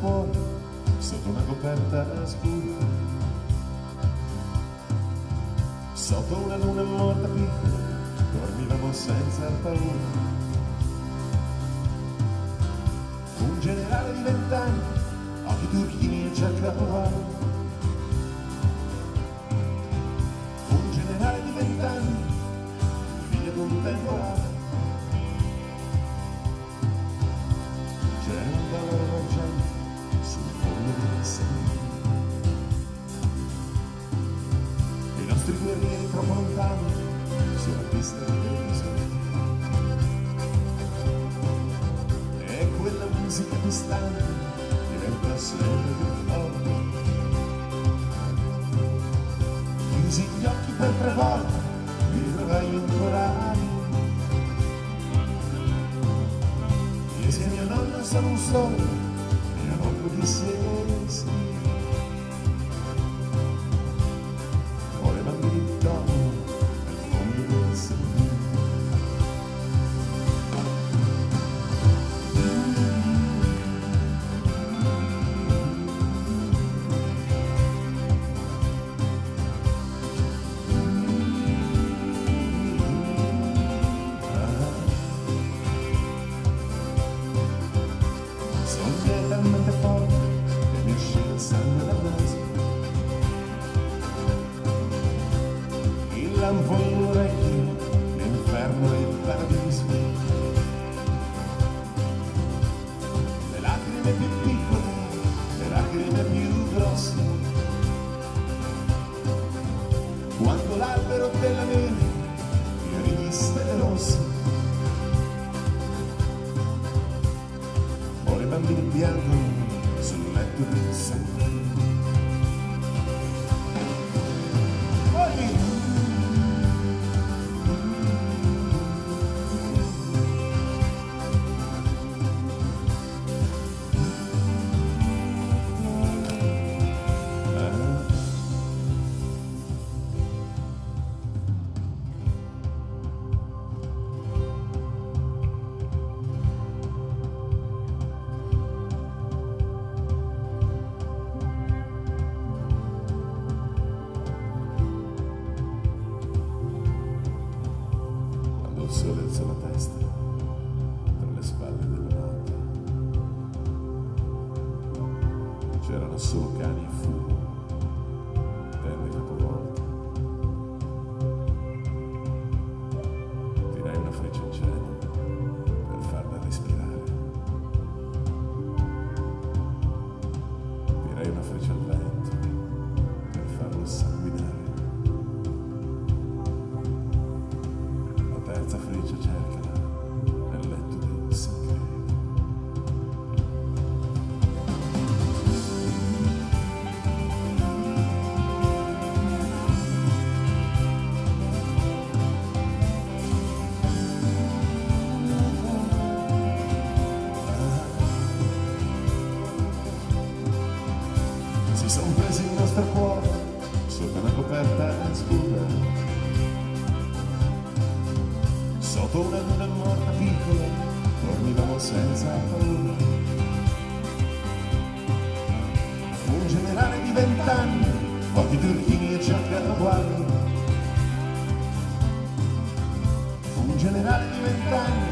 cuore sotto una coperta scura, sotto una luna morta piccola dormivamo senza paura. Un generale di 20 anni, occhi turchini e giacca ovale. Un generale di 20 anni, figlio di un temporale. C'è un valore emergente sul fondo del seno. I nostri guerrieri troppo lontani sulla pista di televisione. E quella musica distante diventa sempre più forte. Chiusi gli occhi per 3 volte, mi trovai ancora lì. Chiesi a mia nonna solo un sogno, mia nonna disse sì. Poi bambini dormono nel fondo del seno. Sogno talmente forte che mi uscì il sangue dal naso. Il lampo in orecchio, l'inferno e il paradiso. Le lacrime più piccole, le lacrime più grosse. Quando l'albero della neve fiorì di stelle rosse. Ora i bambini piangono sul letto del sangue. Il sole alzò la testa tra le spalle della notte. C'erano solo cani e fumo, tende capovolte. Tirai una freccia in cielo per farla respirare. Tirai una freccia al vento per farlo sanguinare. La terza freccia cercala nel letto del segreto. Si son presi il nostro cuore sotto una coperta scura, sotto una luna morta piccola dormivamo senza paura. Fu un generale di 20 anni, occhi turchini e giacca uguali. Fu un generale di 20 anni,